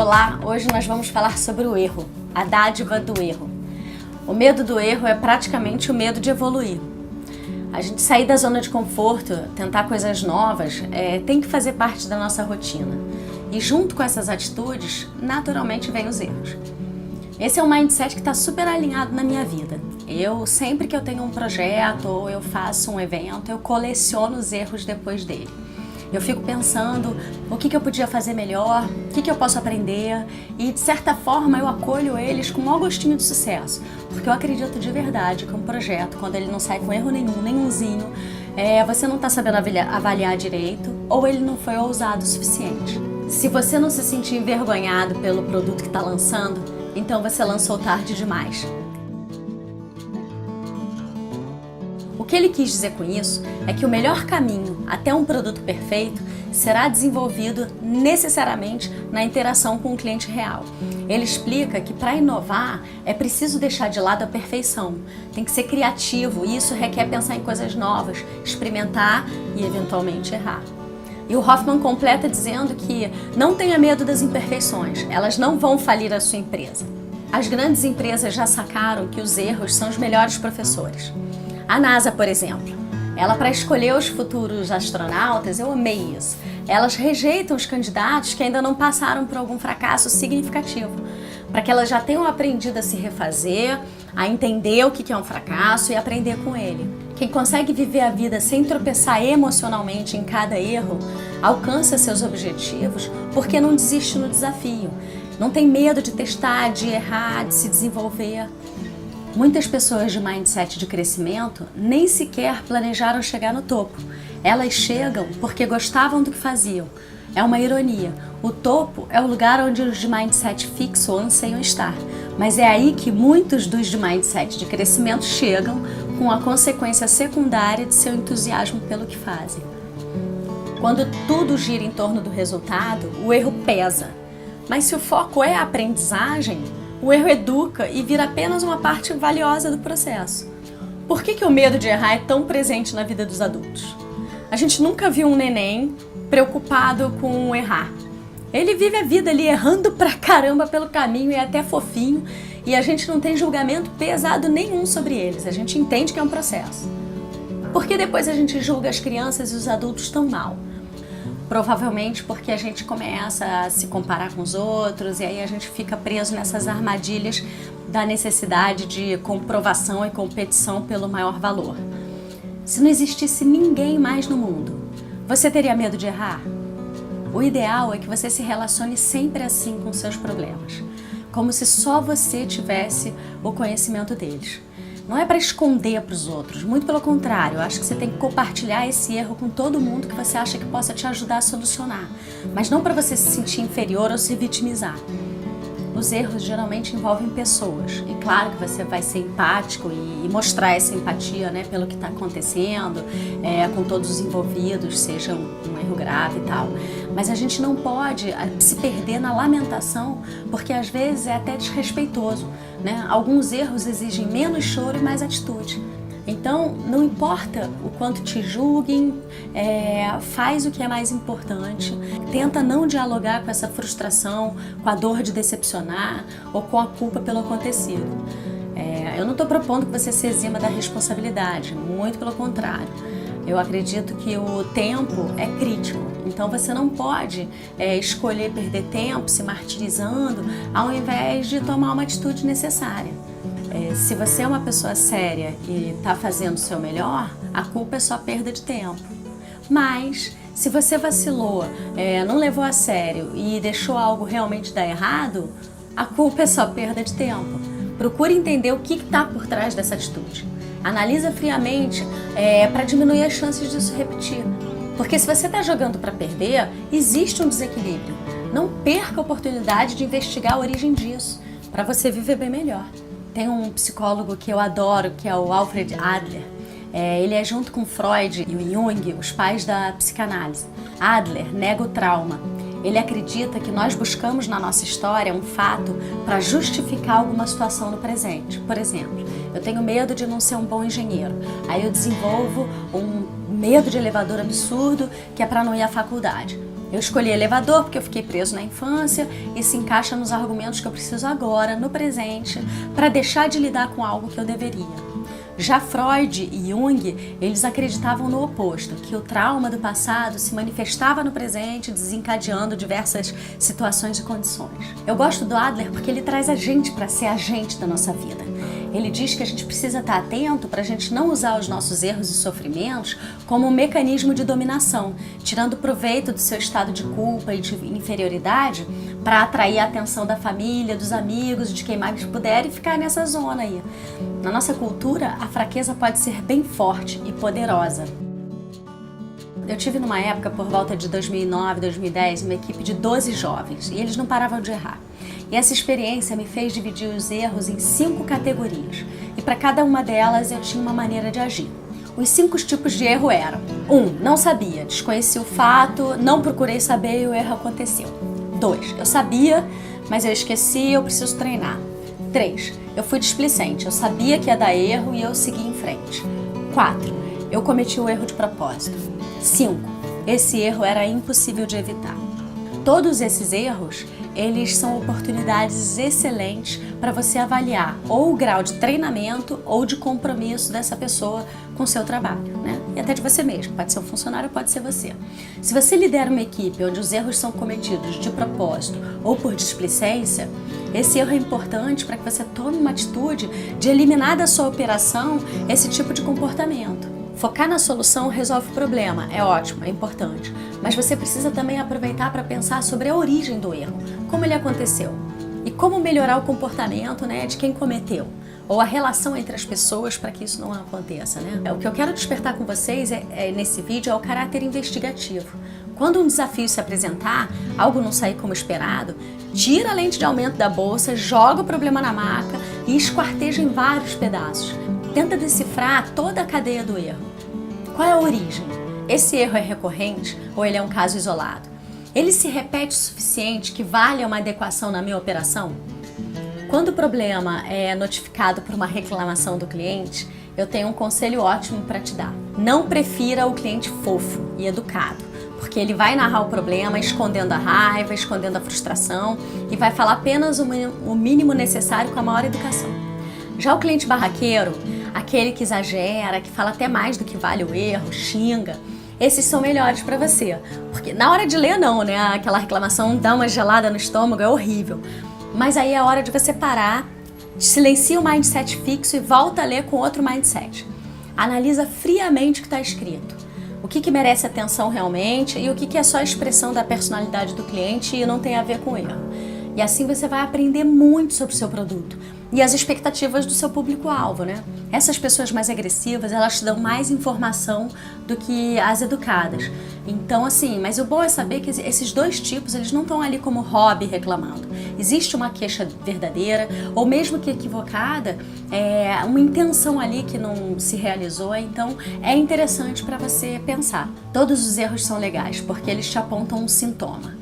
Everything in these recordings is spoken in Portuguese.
Olá, hoje nós vamos falar sobre o erro, a dádiva do erro. O medo do erro é praticamente o medo de evoluir. A gente sair da zona de conforto, tentar coisas novas, tem que fazer parte da nossa rotina. E junto com essas atitudes, naturalmente vem os erros. Esse é um mindset que está super alinhado na minha vida. Sempre que eu tenho um projeto ou eu faço um evento, eu coleciono os erros depois dele. Eu fico pensando o que eu podia fazer melhor, o que eu posso aprender e, de certa forma, eu acolho eles com um mau gostinho de sucesso. Porque eu acredito de verdade que um projeto, quando ele não sai com erro nenhum, nenhumzinho, você não está sabendo avaliar direito ou ele não foi ousado o suficiente. Se você não se sentir envergonhado pelo produto que está lançando, então você lançou tarde demais. O que ele quis dizer com isso é que o melhor caminho até um produto perfeito será desenvolvido necessariamente na interação com o cliente real. Ele explica que para inovar é preciso deixar de lado a perfeição, tem que ser criativo e isso requer pensar em coisas novas, experimentar e eventualmente errar. E o Hoffman completa dizendo que não tenha medo das imperfeições, elas não vão falir a sua empresa. As grandes empresas já sacaram que os erros são os melhores professores. A NASA, por exemplo, ela para escolher os futuros astronautas, eu amei isso, elas rejeitam os candidatos que ainda não passaram por algum fracasso significativo, para que elas já tenham aprendido a se refazer, a entender o que é um fracasso e aprender com ele. Quem consegue viver a vida sem tropeçar emocionalmente em cada erro, alcança seus objetivos porque não desiste no desafio, não tem medo de testar, de errar, de se desenvolver. Muitas pessoas de mindset de crescimento nem sequer planejaram chegar no topo. Elas chegam porque gostavam do que faziam. É uma ironia. O topo é o lugar onde os de mindset fixo anseiam estar. Mas é aí que muitos dos de mindset de crescimento chegam com a consequência secundária de seu entusiasmo pelo que fazem. Quando tudo gira em torno do resultado, o erro pesa. Mas se o foco é a aprendizagem, o erro educa e vira apenas uma parte valiosa do processo. Por que o medo de errar é tão presente na vida dos adultos? A gente nunca viu um neném preocupado com errar. Ele vive a vida ali errando pra caramba pelo caminho e é até fofinho e a gente não tem julgamento pesado nenhum sobre eles. A gente entende que é um processo. Por que depois a gente julga as crianças e os adultos tão mal? Provavelmente porque a gente começa a se comparar com os outros e aí a gente fica preso nessas armadilhas da necessidade de comprovação e competição pelo maior valor. Se não existisse ninguém mais no mundo, você teria medo de errar? O ideal é que você se relacione sempre assim com seus problemas, como se só você tivesse o conhecimento deles. Não é para esconder para os outros, muito pelo contrário, eu acho que você tem que compartilhar esse erro com todo mundo que você acha que possa te ajudar a solucionar, mas não para você se sentir inferior ou se vitimizar. Os erros geralmente envolvem pessoas, e claro que você vai ser empático e mostrar essa empatia, né, pelo que está acontecendo, com todos os envolvidos, seja um erro grave e tal. Mas a gente não pode se perder na lamentação, porque às vezes é até desrespeitoso, né? Alguns erros exigem menos choro e mais atitude. Então, não importa o quanto te julguem, faz o que é mais importante, tenta não dialogar com essa frustração, com a dor de decepcionar ou com a culpa pelo acontecido. Eu não estou propondo que você se exima da responsabilidade, muito pelo contrário. Eu acredito que o tempo é crítico, então você não pode escolher perder tempo se martirizando ao invés de tomar uma atitude necessária. Se você é uma pessoa séria e está fazendo o seu melhor, a culpa é só perda de tempo. Mas, se você vacilou, não levou a sério e deixou algo realmente dar errado, a culpa é só perda de tempo. Procure entender o que está por trás dessa atitude. Analisa friamente para diminuir as chances disso repetir. Porque se você está jogando para perder, existe um desequilíbrio. Não perca a oportunidade de investigar a origem disso, para você viver bem melhor. Tem um psicólogo que eu adoro, que é o Alfred Adler. Ele é junto com Freud e o Jung, os pais da psicanálise. Adler nega o trauma. Ele acredita que nós buscamos na nossa história um fato para justificar alguma situação no presente. Por exemplo, eu tenho medo de não ser um bom engenheiro. Aí eu desenvolvo um medo de elevador absurdo que é para não ir à faculdade. Eu escolhi elevador porque eu fiquei preso na infância e se encaixa nos argumentos que eu preciso agora, no presente, para deixar de lidar com algo que eu deveria. Já Freud e Jung, eles acreditavam no oposto, que o trauma do passado se manifestava no presente, desencadeando diversas situações e condições. Eu gosto do Adler porque ele traz a gente para ser agente da nossa vida. Ele diz que a gente precisa estar atento para a gente não usar os nossos erros e sofrimentos como um mecanismo de dominação, tirando proveito do seu estado de culpa e de inferioridade para atrair a atenção da família, dos amigos, de quem mais puder e ficar nessa zona aí. Na nossa cultura, a fraqueza pode ser bem forte e poderosa. Eu tive numa época, por volta de 2009, 2010, uma equipe de 12 jovens e eles não paravam de errar. E essa experiência me fez dividir os erros em 5 categorias. E para cada uma delas eu tinha uma maneira de agir. Os 5 tipos de erro eram: 1. Não sabia, desconheci o fato, não procurei saber e o erro aconteceu. 2. Eu sabia, mas eu esqueci, eu preciso treinar. 3. Eu fui displicente, eu sabia que ia dar erro e eu segui em frente. 4. Eu cometi o erro de propósito. 5. Esse erro era impossível de evitar. Todos esses erros, eles são oportunidades excelentes para você avaliar ou o grau de treinamento ou de compromisso dessa pessoa com o seu trabalho, né? E até de você mesmo, pode ser um funcionário, pode ser você. Se você lidera uma equipe onde os erros são cometidos de propósito ou por displicência, esse erro é importante para que você tome uma atitude de eliminar da sua operação esse tipo de comportamento. Focar na solução resolve o problema, é ótimo, é importante, mas você precisa também aproveitar para pensar sobre a origem do erro, como ele aconteceu e como melhorar o comportamento, né, de quem cometeu, ou a relação entre as pessoas para que isso não aconteça, né? O que eu quero despertar com vocês nesse vídeo é o caráter investigativo. Quando um desafio se apresentar, algo não sair como esperado, tira a lente de aumento da bolsa, joga o problema na maca e esquarteja em vários pedaços. Tenta decifrar toda a cadeia do erro. Qual é a origem? Esse erro é recorrente ou ele é um caso isolado? Ele se repete o suficiente que valha uma adequação na minha operação? Quando o problema é notificado por uma reclamação do cliente, eu tenho um conselho ótimo para te dar. Não prefira o cliente fofo e educado, porque ele vai narrar o problema escondendo a raiva, escondendo a frustração e vai falar apenas o mínimo necessário com a maior educação. Já o cliente barraqueiro, aquele que exagera, que fala até mais do que vale o erro, xinga, esses são melhores para você. Porque na hora de ler não, né? Aquela reclamação dá uma gelada no estômago, é horrível. Mas aí é a hora de você parar, silencia o mindset fixo e volta a ler com outro mindset. Analisa friamente o que está escrito. O que merece atenção realmente e o que é só expressão da personalidade do cliente e não tem a ver com erro. E assim você vai aprender muito sobre o seu produto e as expectativas do seu público-alvo, né? Essas pessoas mais agressivas, elas te dão mais informação do que as educadas. Então, assim, mas o bom é saber que esses 2 tipos, eles não estão ali como hobby reclamando. Existe uma queixa verdadeira, ou mesmo que equivocada, uma intenção ali que não se realizou, então é interessante para você pensar. Todos os erros são legais, porque eles te apontam um sintoma,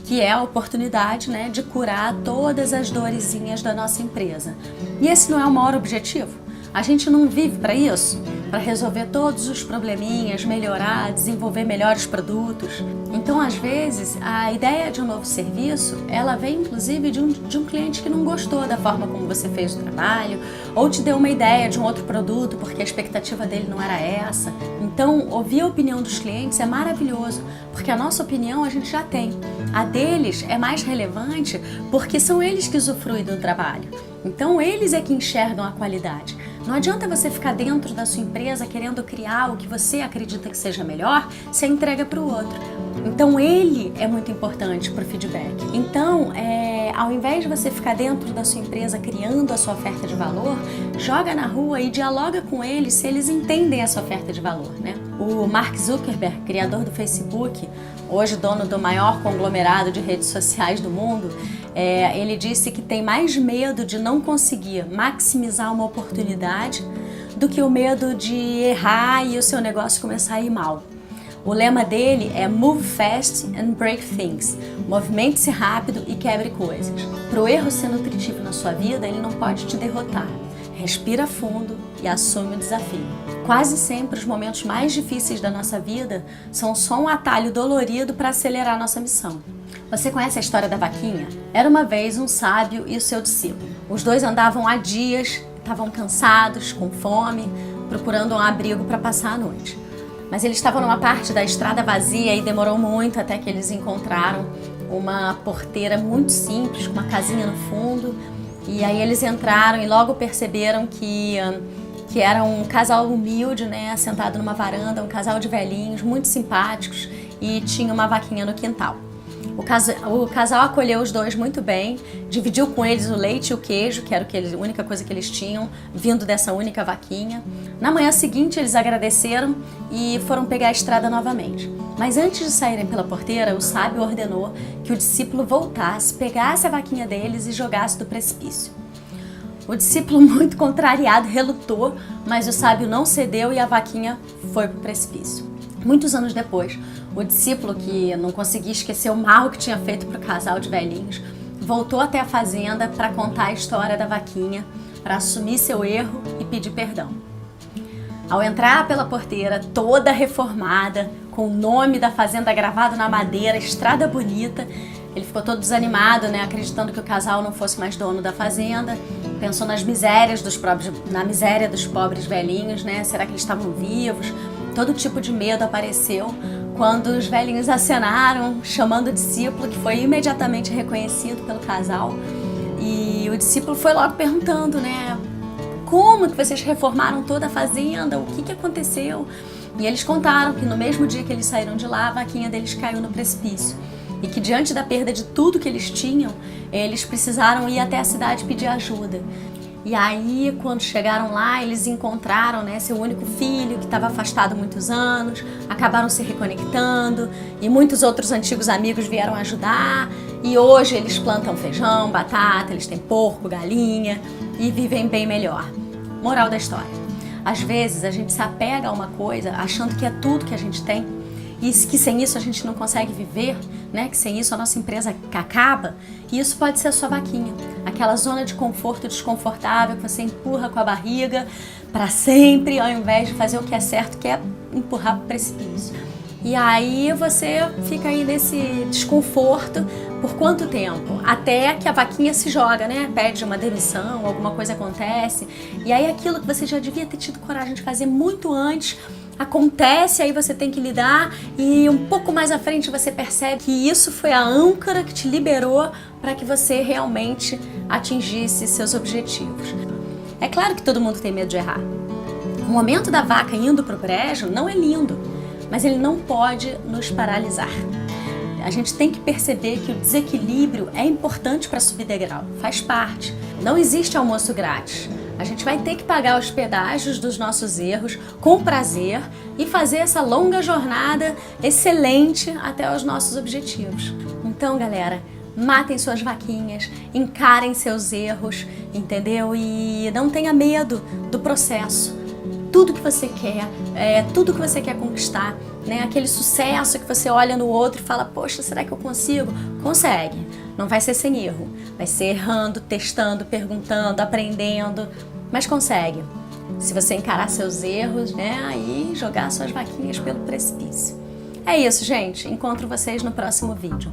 que é a oportunidade, né, de curar todas as dorezinhas da nossa empresa. E esse não é o maior objetivo? A gente não vive para isso? Para resolver todos os probleminhas, melhorar, desenvolver melhores produtos? Então, às vezes, a ideia de um novo serviço, ela vem inclusive de um cliente que não gostou da forma como você fez o trabalho, ou te deu uma ideia de um outro produto porque a expectativa dele não era essa. Então, ouvir a opinião dos clientes é maravilhoso, porque a nossa opinião a gente já tem. A deles é mais relevante porque são eles que usufruem do trabalho. Então, eles é que enxergam a qualidade. Não adianta você ficar dentro da sua empresa querendo criar o que você acredita que seja melhor, você entrega para o outro. Então, ele é muito importante para o feedback. Então, ao invés de você ficar dentro da sua empresa criando a sua oferta de valor, joga na rua e dialoga com eles se eles entendem essa oferta de valor, né? O Mark Zuckerberg, criador do Facebook, hoje dono do maior conglomerado de redes sociais do mundo, ele disse que tem mais medo de não conseguir maximizar uma oportunidade do que o medo de errar e o seu negócio começar a ir mal. O lema dele é Move Fast and Break Things. Movimente-se rápido e quebre coisas. Para o erro ser nutritivo na sua vida, ele não pode te derrotar. Respira fundo e e assume o desafio. Quase sempre os momentos mais difíceis da nossa vida são só um atalho dolorido para acelerar a nossa missão. Você conhece a história da vaquinha? Era uma vez um sábio e o seu discípulo. Os dois andavam há dias, estavam cansados, com fome, procurando um abrigo para passar a noite. Mas eles estavam numa parte da estrada vazia e demorou muito até que eles encontraram uma porteira muito simples, com uma casinha no fundo. E aí eles entraram e logo perceberam que era um casal humilde, né, sentado numa varanda, um casal de velhinhos muito simpáticos, e tinha uma vaquinha no quintal. O casal acolheu os dois muito bem, dividiu com eles o leite e o queijo, que era a única coisa que eles tinham, vindo dessa única vaquinha. Na manhã seguinte, eles agradeceram e foram pegar a estrada novamente. Mas antes de saírem pela porteira, o sábio ordenou que o discípulo voltasse, pegasse a vaquinha deles e jogasse do precipício. O discípulo, muito contrariado, relutou, mas o sábio não cedeu e a vaquinha foi para o precipício. Muitos anos depois, o discípulo, que não conseguia esquecer o mal que tinha feito para o casal de velhinhos, voltou até a fazenda para contar a história da vaquinha, para assumir seu erro e pedir perdão. Ao entrar pela porteira, toda reformada, com o nome da fazenda gravado na madeira, estrada bonita, ele ficou todo desanimado, né, acreditando que o casal não fosse mais dono da fazenda, pensou na miséria dos pobres velhinhos, né, será que eles estavam vivos? Todo tipo de medo apareceu quando os velhinhos acenaram, chamando o discípulo, que foi imediatamente reconhecido pelo casal. E o discípulo foi logo perguntando, né, como que vocês reformaram toda a fazenda? O que aconteceu? E eles contaram que no mesmo dia que eles saíram de lá, a vaquinha deles caiu no precipício. E que diante da perda de tudo que eles tinham, eles precisaram ir até a cidade pedir ajuda. E aí, quando chegaram lá, eles encontraram, né, seu único filho, que estava afastado há muitos anos, acabaram se reconectando, e muitos outros antigos amigos vieram ajudar, e hoje eles plantam feijão, batata, eles têm porco, galinha, e vivem bem melhor. Moral da história: às vezes a gente se apega a uma coisa achando que é tudo que a gente tem, e que sem isso a gente não consegue viver, né? Que sem isso a nossa empresa acaba. E isso pode ser a sua vaquinha, aquela zona de conforto desconfortável que você empurra com a barriga para sempre, ao invés de fazer o que é certo, que é empurrar para o precipício. E aí você fica aí nesse desconforto por quanto tempo? Até que a vaquinha se joga, né? Pede uma demissão, alguma coisa acontece, e aí aquilo que você já devia ter tido coragem de fazer muito antes acontece, aí você tem que lidar, e um pouco mais à frente você percebe que isso foi a âncora que te liberou para que você realmente atingisse seus objetivos. É claro que todo mundo tem medo de errar. O momento da vaca indo para o brejo não é lindo, mas ele não pode nos paralisar. A gente tem que perceber que o desequilíbrio é importante para subir degrau, faz parte. Não existe almoço grátis. A gente vai ter que pagar os pedágios dos nossos erros com prazer e fazer essa longa jornada excelente até os nossos objetivos. Então, galera, matem suas vaquinhas, encarem seus erros, entendeu? E não tenha medo do processo. Tudo que você quer, tudo que você quer conquistar, né? Aquele sucesso que você olha no outro e fala, poxa, será que eu consigo? Consegue. Não vai ser sem erro, vai ser errando, testando, perguntando, aprendendo, mas consegue. Se você encarar seus erros, né, e jogar suas vaquinhas pelo precipício. É isso, gente. Encontro vocês no próximo vídeo.